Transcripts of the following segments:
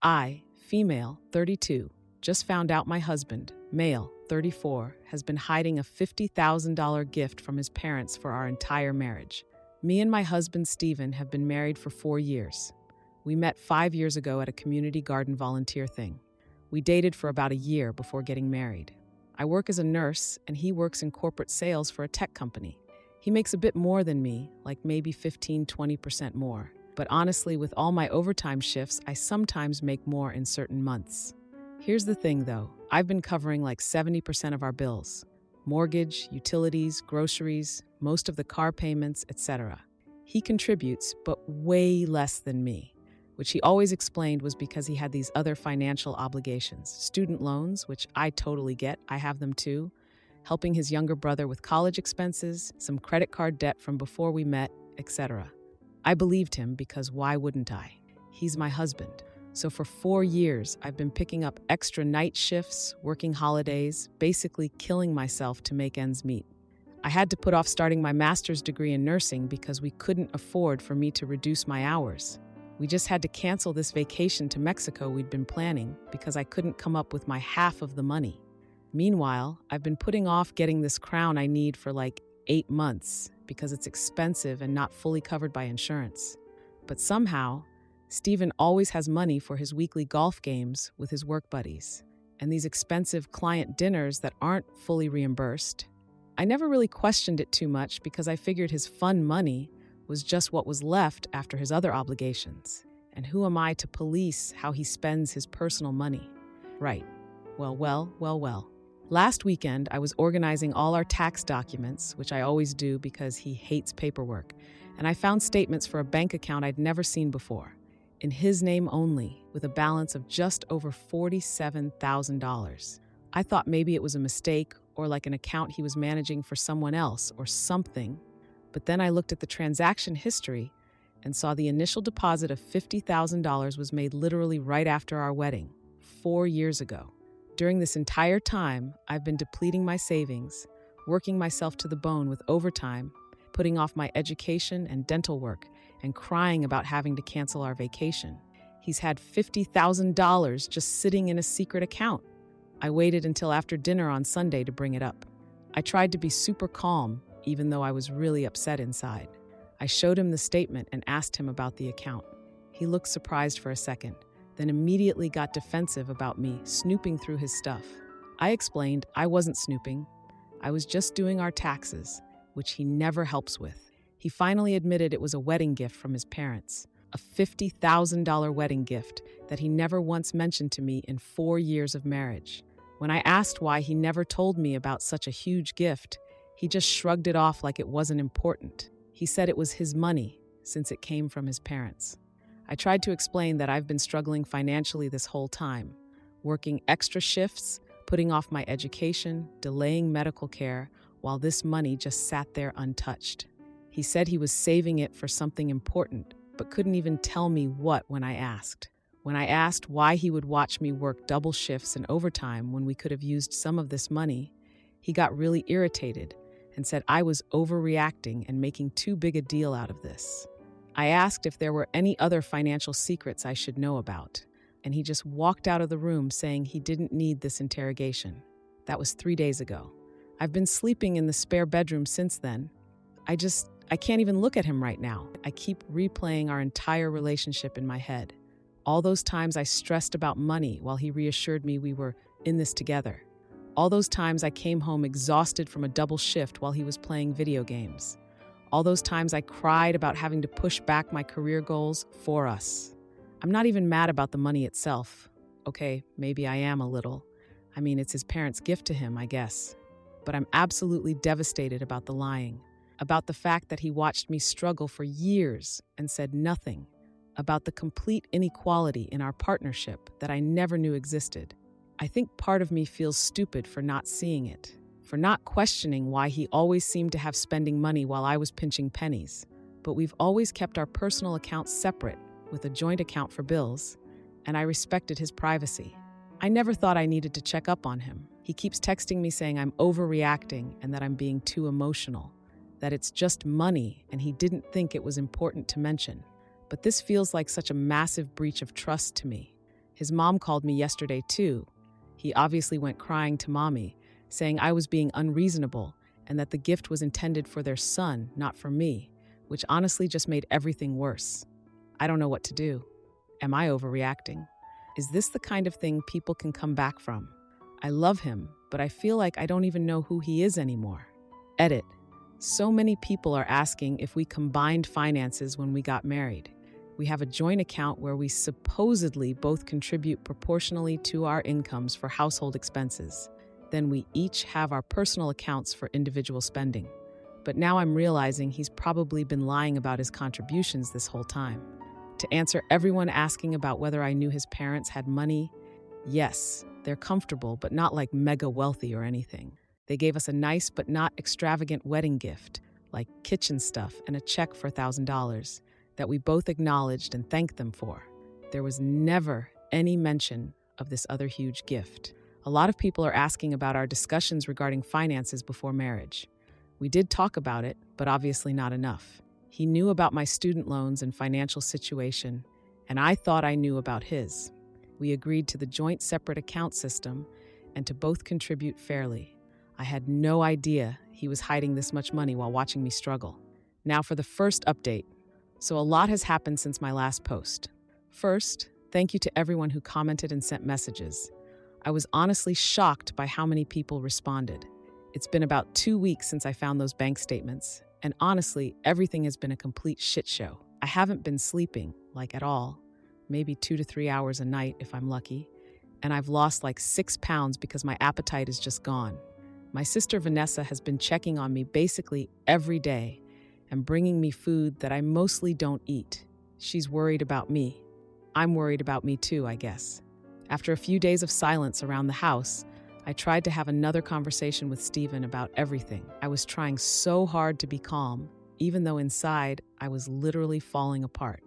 I, female, 32, just found out my husband, male, 34, has been hiding a $50,000 gift from his parents for our entire marriage. Me and my husband, Stephen, have been married for 4 years. We met 5 years ago at a community garden volunteer thing. We dated for about a year before getting married. I work as a nurse, and he works in corporate sales for a tech company. He makes a bit more than me, like maybe 15-20% more. But honestly, with all my overtime shifts, I sometimes make more in certain months. Here's the thing, though. I've been covering like 70% of our bills. Mortgage, utilities, groceries, most of the car payments, etc. He contributes, but way less than me, which he always explained was because he had these other financial obligations. Student loans, which I totally get, I have them too. Helping his younger brother with college expenses, some credit card debt from before we met, etc. I believed him because why wouldn't I? He's my husband. So for 4 years, I've been picking up extra night shifts, working holidays, basically killing myself to make ends meet. I had to put off starting my master's degree in nursing because we couldn't afford for me to reduce my hours. We just had to cancel this vacation to Mexico we'd been planning because I couldn't come up with my half of the money. Meanwhile, I've been putting off getting this crown I need for like 8 months because it's expensive and not fully covered by insurance. But somehow, Stephen always has money for his weekly golf games with his work buddies and these expensive client dinners that aren't fully reimbursed. I never really questioned it too much because I figured his fun money was just what was left after his other obligations. And who am I to police how he spends his personal money? Right. Well. Last weekend, I was organizing all our tax documents, which I always do because he hates paperwork, and I found statements for a bank account I'd never seen before, in his name only, with a balance of just over $47,000. I thought maybe it was a mistake or like an account he was managing for someone else or something, but then I looked at the transaction history and saw the initial deposit of $50,000 was made literally right after our wedding, 4 years ago. During this entire time, I've been depleting my savings, working myself to the bone with overtime, putting off my education and dental work, and crying about having to cancel our vacation. He's had $50,000 just sitting in a secret account. I waited until after dinner on Sunday to bring it up. I tried to be super calm, even though I was really upset inside. I showed him the statement and asked him about the account. He looked surprised for a second, then immediately got defensive about me snooping through his stuff. I explained I wasn't snooping. I was just doing our taxes, which he never helps with. He finally admitted it was a wedding gift from his parents, a $50,000 wedding gift that he never once mentioned to me in 4 years of marriage. When I asked why he never told me about such a huge gift, he just shrugged it off like it wasn't important. He said it was his money, since it came from his parents. I tried to explain that I've been struggling financially this whole time, working extra shifts, putting off my education, delaying medical care, while this money just sat there untouched. He said he was saving it for something important, but couldn't even tell me what when I asked. When I asked why he would watch me work double shifts and overtime when we could have used some of this money, he got really irritated and said I was overreacting and making too big a deal out of this. I asked if there were any other financial secrets I should know about, and he just walked out of the room saying he didn't need this interrogation. That was 3 days ago. I've been sleeping in the spare bedroom since then. I can't even look at him right now. I keep replaying our entire relationship in my head. All those times I stressed about money while he reassured me we were in this together. All those times I came home exhausted from a double shift while he was playing video games. All those times I cried about having to push back my career goals for us. I'm not even mad about the money itself. Okay, maybe I am a little. I mean, it's his parents' gift to him, I guess. But I'm absolutely devastated about the lying, about the fact that he watched me struggle for years and said nothing, about the complete inequality in our partnership that I never knew existed. I think part of me feels stupid for not seeing it, for not questioning why he always seemed to have spending money while I was pinching pennies. But we've always kept our personal accounts separate, with a joint account for bills, and I respected his privacy. I never thought I needed to check up on him. He keeps texting me saying I'm overreacting and that I'm being too emotional, that it's just money and he didn't think it was important to mention. But this feels like such a massive breach of trust to me. His mom called me yesterday too. He obviously went crying to mommy, saying I was being unreasonable and that the gift was intended for their son, not for me, which honestly just made everything worse. I don't know what to do. Am I overreacting? Is this the kind of thing people can come back from? I love him, but I feel like I don't even know who he is anymore. Edit. So many people are asking if we combined finances when we got married. We have a joint account where we supposedly both contribute proportionally to our incomes for household expenses. Then we each have our personal accounts for individual spending. But now I'm realizing he's probably been lying about his contributions this whole time. To answer everyone asking about whether I knew his parents had money, yes, they're comfortable, but not like mega wealthy or anything. They gave us a nice but not extravagant wedding gift, like kitchen stuff and a check for $1,000 that we both acknowledged and thanked them for. There was never any mention of this other huge gift. A lot of people are asking about our discussions regarding finances before marriage. We did talk about it, but obviously not enough. He knew about my student loans and financial situation, and I thought I knew about his. We agreed to the joint separate account system and to both contribute fairly. I had no idea he was hiding this much money while watching me struggle. Now for the first update. So a lot has happened since my last post. First, thank you to everyone who commented and sent messages. I was honestly shocked by how many people responded. It's been about 2 weeks since I found those bank statements, and honestly, everything has been a complete shit show. I haven't been sleeping, like at all, maybe 2 to 3 hours a night if I'm lucky, and I've lost like 6 pounds because my appetite is just gone. My sister Vanessa has been checking on me basically every day and bringing me food that I mostly don't eat. She's worried about me. I'm worried about me too, I guess. After a few days of silence around the house, I tried to have another conversation with Stephen about everything. I was trying so hard to be calm, even though inside I was literally falling apart.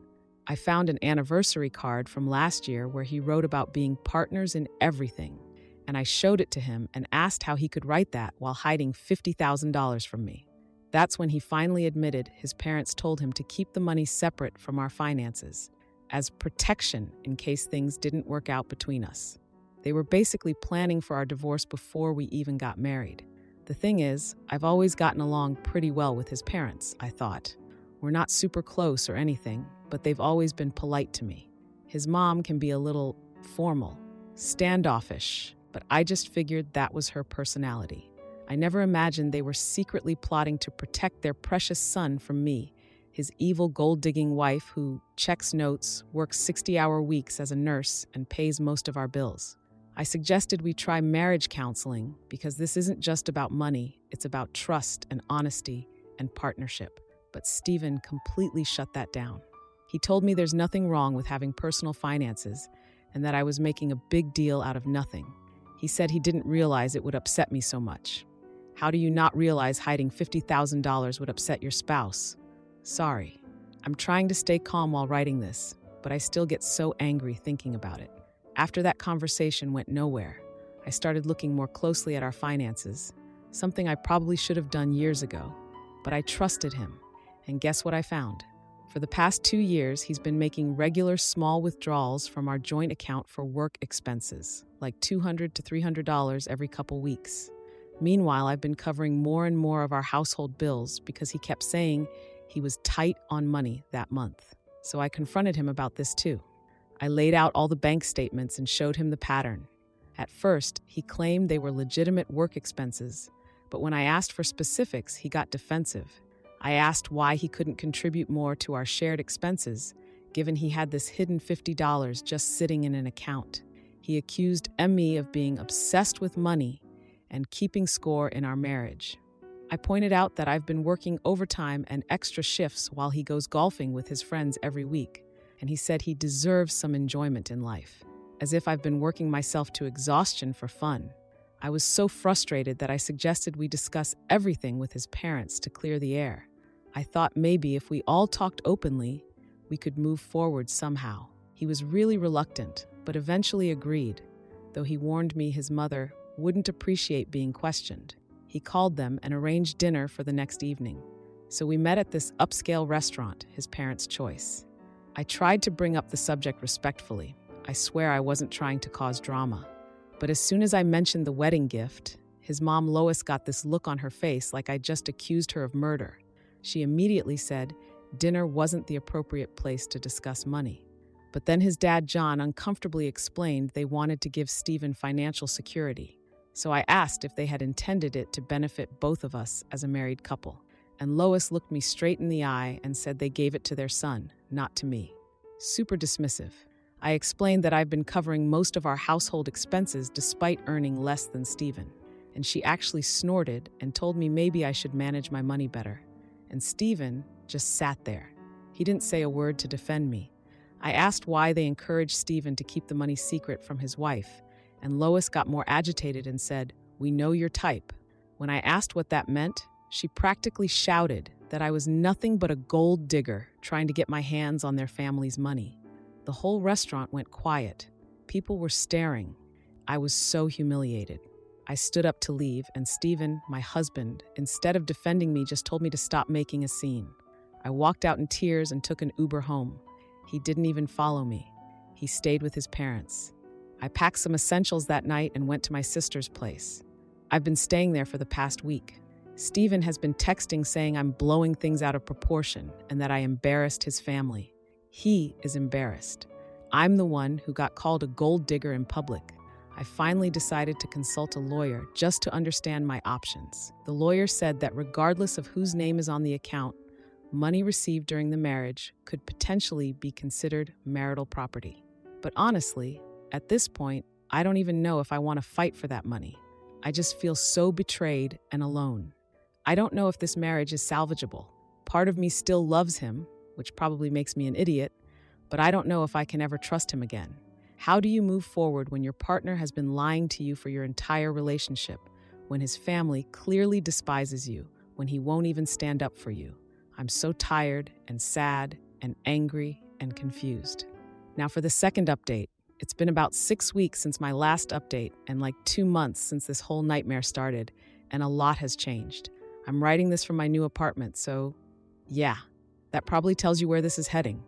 I found an anniversary card from last year where he wrote about being partners in everything, and I showed it to him and asked how he could write that while hiding $50,000 from me. That's when he finally admitted his parents told him to keep the money separate from our finances, as protection in case things didn't work out between us. They were basically planning for our divorce before we even got married. The thing is, I've always gotten along pretty well with his parents, I thought. We're not super close or anything, but they've always been polite to me. His mom can be a little formal, standoffish, but I just figured that was her personality. I never imagined they were secretly plotting to protect their precious son from me, his evil gold-digging wife who checks notes, works 60-hour weeks as a nurse, and pays most of our bills. I suggested we try marriage counseling because this isn't just about money, it's about trust and honesty and partnership. But Stephen completely shut that down. He told me there's nothing wrong with having personal finances and that I was making a big deal out of nothing. He said he didn't realize it would upset me so much. How do you not realize hiding $50,000 would upset your spouse? Sorry. I'm trying to stay calm while writing this, but I still get so angry thinking about it. After that conversation went nowhere, I started looking more closely at our finances, something I probably should have done years ago, but I trusted him. And guess what I found? For the past 2 years, he's been making regular small withdrawals from our joint account for work expenses, like $200 to $300 every couple weeks. Meanwhile, I've been covering more and more of our household bills because he kept saying he was tight on money that month. So I confronted him about this too. I laid out all the bank statements and showed him the pattern. At first, he claimed they were legitimate work expenses, but when I asked for specifics, he got defensive. I asked why he couldn't contribute more to our shared expenses, given he had this hidden $50 just sitting in an account. He accused me of being obsessed with money and keeping score in our marriage. I pointed out that I've been working overtime and extra shifts while he goes golfing with his friends every week, and he said he deserves some enjoyment in life, as if I've been working myself to exhaustion for fun. I was so frustrated that I suggested we discuss everything with his parents to clear the air. I thought maybe if we all talked openly, we could move forward somehow. He was really reluctant, but eventually agreed, though he warned me his mother wouldn't appreciate being questioned. He called them and arranged dinner for the next evening. So we met at this upscale restaurant, his parents' choice. I tried to bring up the subject respectfully. I swear I wasn't trying to cause drama. But as soon as I mentioned the wedding gift, his mom Lois got this look on her face like I just accused her of murder. She immediately said dinner wasn't the appropriate place to discuss money. But then his dad John uncomfortably explained they wanted to give Stephen financial security. So I asked if they had intended it to benefit both of us as a married couple. And Lois looked me straight in the eye and said they gave it to their son, not to me. Super dismissive. I explained that I've been covering most of our household expenses despite earning less than Stephen. And she actually snorted and told me maybe I should manage my money better. And Stephen just sat there. He didn't say a word to defend me. I asked why they encouraged Stephen to keep the money secret from his wife, and Lois got more agitated and said, "We know your type." When I asked what that meant, she practically shouted that I was nothing but a gold digger trying to get my hands on their family's money. The whole restaurant went quiet. People were staring. I was so humiliated. I stood up to leave, and Stephen, my husband, instead of defending me, just told me to stop making a scene. I walked out in tears and took an Uber home. He didn't even follow me. He stayed with his parents. I packed some essentials that night and went to my sister's place. I've been staying there for the past week. Stephen has been texting saying I'm blowing things out of proportion and that I embarrassed his family. He is embarrassed. I'm the one who got called a gold digger in public. I finally decided to consult a lawyer just to understand my options. The lawyer said that regardless of whose name is on the account, money received during the marriage could potentially be considered marital property. But honestly, at this point, I don't even know if I want to fight for that money. I just feel so betrayed and alone. I don't know if this marriage is salvageable. Part of me still loves him, which probably makes me an idiot, but I don't know if I can ever trust him again. How do you move forward when your partner has been lying to you for your entire relationship, when his family clearly despises you, when he won't even stand up for you? I'm so tired and sad and angry and confused. Now for the second update. It's been about 6 weeks since my last update and like 2 months since this whole nightmare started, and a lot has changed. I'm writing this from my new apartment, so yeah, that probably tells you where this is heading.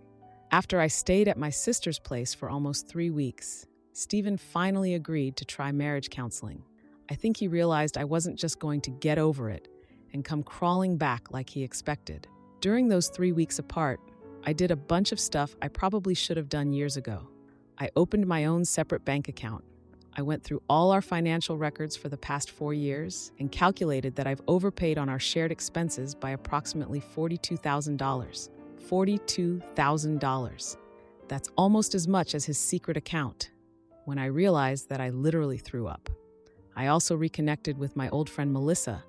After I stayed at my sister's place for almost 3 weeks, Stephen finally agreed to try marriage counseling. I think he realized I wasn't just going to get over it and come crawling back like he expected. During those 3 weeks apart, I did a bunch of stuff I probably should have done years ago. I opened my own separate bank account. I went through all our financial records for the past 4 years and calculated that I've overpaid on our shared expenses by approximately $42,000. $42,000. That's almost as much as his secret account. When I realized that, I literally threw up. I also reconnected with my old friend Melissa,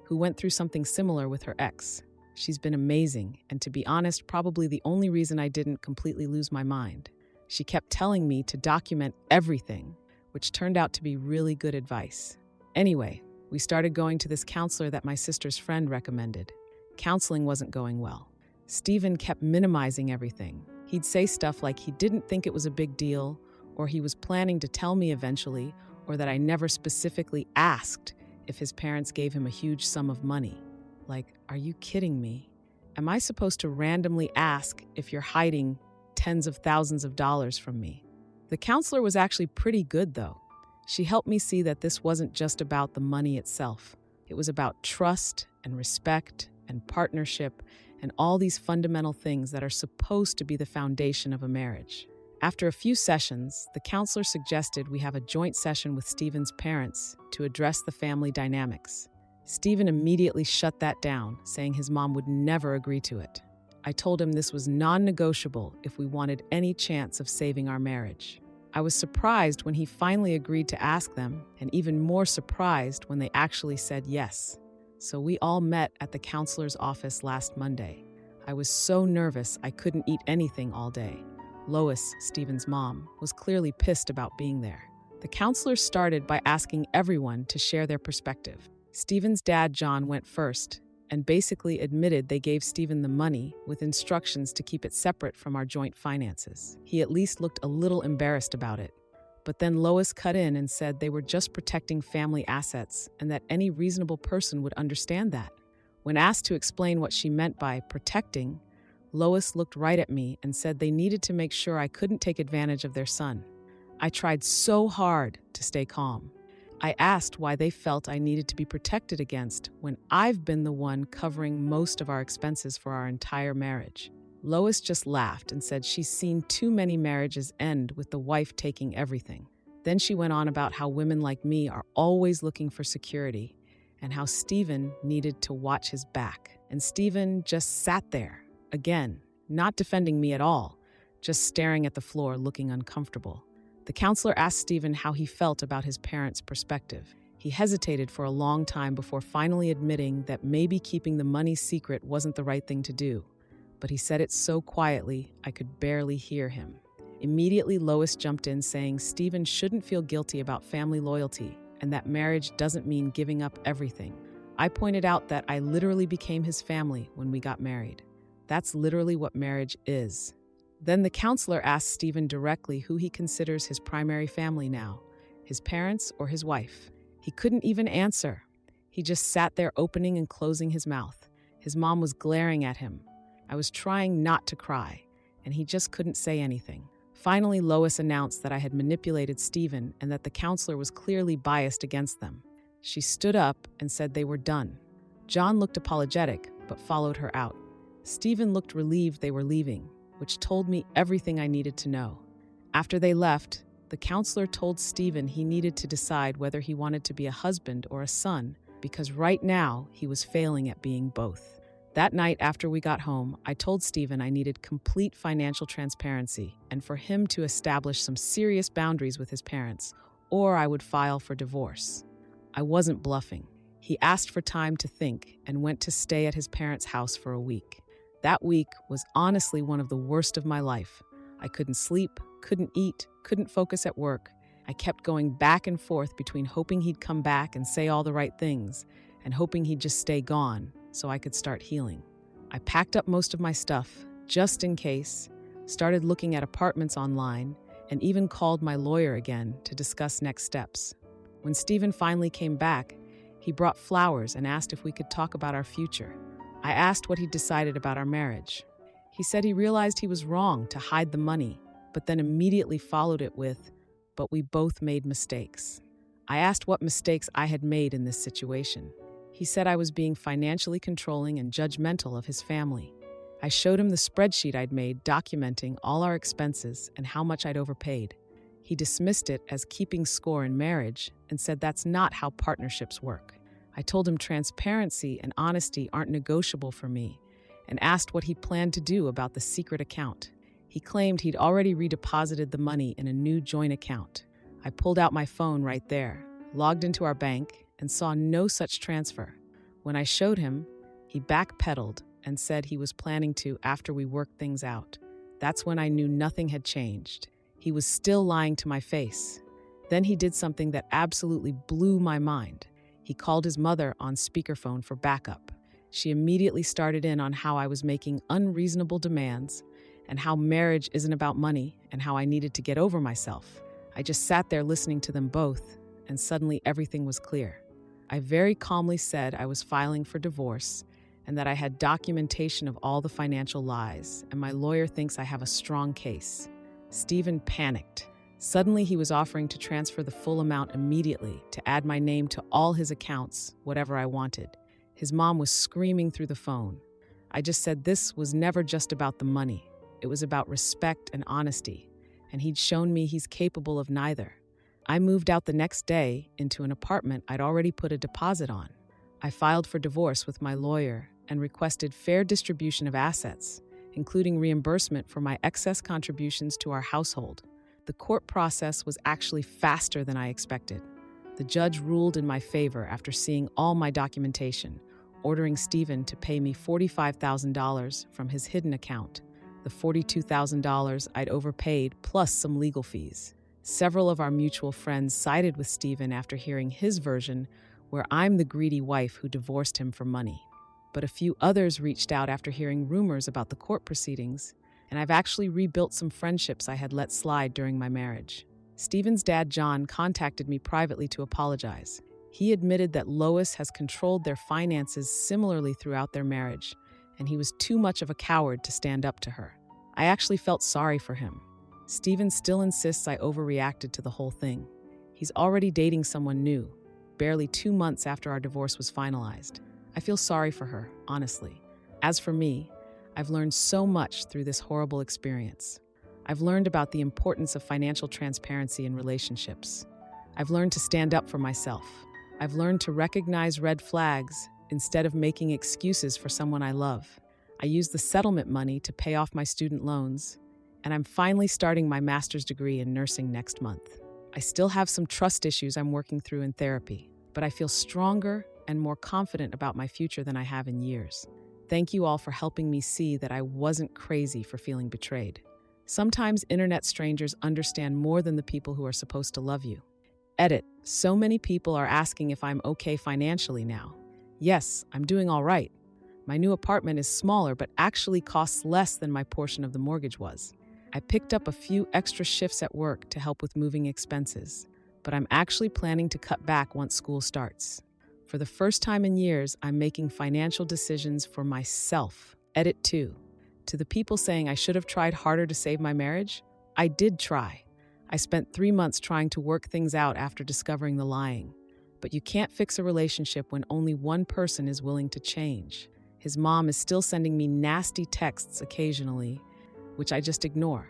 who went through something similar with her ex. She's been amazing, and to be honest, probably the only reason I didn't completely lose my mind. She kept telling me to document everything, which turned out to be really good advice. Anyway, we started going to this counselor that my sister's friend recommended. Counseling wasn't going well. Stephen kept minimizing everything. He'd say stuff like he didn't think it was a big deal, or he was planning to tell me eventually, or that I never specifically asked if his parents gave him a huge sum of money. Like, are you kidding me? Am I supposed to randomly ask if you're hiding tens of thousands of dollars from me? The counselor was actually pretty good, though. She helped me see that this wasn't just about the money itself. It was about trust and respect and partnership and all these fundamental things that are supposed to be the foundation of a marriage. After a few sessions, the counselor suggested we have a joint session with Stephen's parents to address the family dynamics. Stephen immediately shut that down, saying his mom would never agree to it. I told him this was non-negotiable if we wanted any chance of saving our marriage. I was surprised when he finally agreed to ask them, and even more surprised when they actually said yes. So we all met at the counselor's office last Monday. I was so nervous I couldn't eat anything all day. Lois, Stephen's mom, was clearly pissed about being there. The counselor started by asking everyone to share their perspective. Stephen's dad, John, went first and basically admitted they gave Stephen the money with instructions to keep it separate from our joint finances. He at least looked a little embarrassed about it. But then Lois cut in and said they were just protecting family assets and that any reasonable person would understand that. When asked to explain what she meant by protecting, Lois looked right at me and said they needed to make sure I couldn't take advantage of their son. I tried so hard to stay calm. I asked why they felt I needed to be protected against when I've been the one covering most of our expenses for our entire marriage. Lois just laughed and said she's seen too many marriages end with the wife taking everything. Then she went on about how women like me are always looking for security and how Stephen needed to watch his back. And Stephen just sat there, again, not defending me at all, just staring at the floor looking uncomfortable. The counselor asked Stephen how he felt about his parents' perspective. He hesitated for a long time before finally admitting that maybe keeping the money secret wasn't the right thing to do. But he said it so quietly, I could barely hear him. Immediately, Lois jumped in saying Stephen shouldn't feel guilty about family loyalty and that marriage doesn't mean giving up everything. I pointed out that I literally became his family when we got married. That's literally what marriage is. Then the counselor asked Stephen directly who he considers his primary family now, his parents or his wife. He couldn't even answer. He just sat there opening and closing his mouth. His mom was glaring at him. I was trying not to cry, and he just couldn't say anything. Finally, Lois announced that I had manipulated Stephen and that the counselor was clearly biased against them. She stood up and said they were done. John looked apologetic, but followed her out. Stephen looked relieved they were leaving, which told me everything I needed to know. After they left, the counselor told Stephen he needed to decide whether he wanted to be a husband or a son, because right now he was failing at being both. That night after we got home, I told Stephen I needed complete financial transparency and for him to establish some serious boundaries with his parents, or I would file for divorce. I wasn't bluffing. He asked for time to think and went to stay at his parents' house for a week. That week was honestly one of the worst of my life. I couldn't sleep, couldn't eat, couldn't focus at work. I kept going back and forth between hoping he'd come back and say all the right things and hoping he'd just stay gone so I could start healing. I packed up most of my stuff, just in case, started looking at apartments online, and even called my lawyer again to discuss next steps. When Stephen finally came back, he brought flowers and asked if we could talk about our future. I asked what he'd decided about our marriage. He said he realized he was wrong to hide the money, but then immediately followed it with, "But we both made mistakes." I asked what mistakes I had made in this situation. He said I was being financially controlling and judgmental of his family. I showed him the spreadsheet I'd made documenting all our expenses and how much I'd overpaid. He dismissed it as keeping score in marriage and said that's not how partnerships work. I told him transparency and honesty aren't negotiable for me and asked what he planned to do about the secret account. He claimed he'd already redeposited the money in a new joint account. I pulled out my phone right there, logged into our bank, and saw no such transfer. When I showed him, he backpedaled and said he was planning to after we worked things out. That's when I knew nothing had changed. He was still lying to my face. Then he did something that absolutely blew my mind. He called his mother on speakerphone for backup. She immediately started in on how I was making unreasonable demands and how marriage isn't about money and how I needed to get over myself. I just sat there listening to them both, and suddenly everything was clear. I very calmly said I was filing for divorce and that I had documentation of all the financial lies, and my lawyer thinks I have a strong case. Stephen panicked. Suddenly, he was offering to transfer the full amount immediately, to add my name to all his accounts, whatever I wanted. His mom was screaming through the phone. I just said this was never just about the money. It was about respect and honesty, and he'd shown me he's capable of neither. I moved out the next day into an apartment I'd already put a deposit on. I filed for divorce with my lawyer and requested fair distribution of assets, including reimbursement for my excess contributions to our household. The court process was actually faster than I expected. The judge ruled in my favor after seeing all my documentation, ordering Stephen to pay me $45,000 from his hidden account, the $42,000 I'd overpaid plus some legal fees. Several of our mutual friends sided with Stephen after hearing his version, where I'm the greedy wife who divorced him for money. But a few others reached out after hearing rumors about the court proceedings, and I've actually rebuilt some friendships I had let slide during my marriage. Stephen's dad, John, contacted me privately to apologize. He admitted that Lois has controlled their finances similarly throughout their marriage, and he was too much of a coward to stand up to her. I actually felt sorry for him. Steven still insists I overreacted to the whole thing. He's already dating someone new, barely 2 months after our divorce was finalized. I feel sorry for her, honestly. As for me, I've learned so much through this horrible experience. I've learned about the importance of financial transparency in relationships. I've learned to stand up for myself. I've learned to recognize red flags instead of making excuses for someone I love. I used the settlement money to pay off my student loans, and I'm finally starting my master's degree in nursing next month. I still have some trust issues I'm working through in therapy, but I feel stronger and more confident about my future than I have in years. Thank you all for helping me see that I wasn't crazy for feeling betrayed. Sometimes internet strangers understand more than the people who are supposed to love you. Edit. So many people are asking if I'm okay financially now. Yes, I'm doing all right. My new apartment is smaller but actually costs less than my portion of the mortgage was. I picked up a few extra shifts at work to help with moving expenses, but I'm actually planning to cut back once school starts. For the first time in years, I'm making financial decisions for myself. Edit 2. To the people saying I should have tried harder to save my marriage, I did try. I spent 3 months trying to work things out after discovering the lying. But you can't fix a relationship when only one person is willing to change. His mom is still sending me nasty texts occasionally, which I just ignore.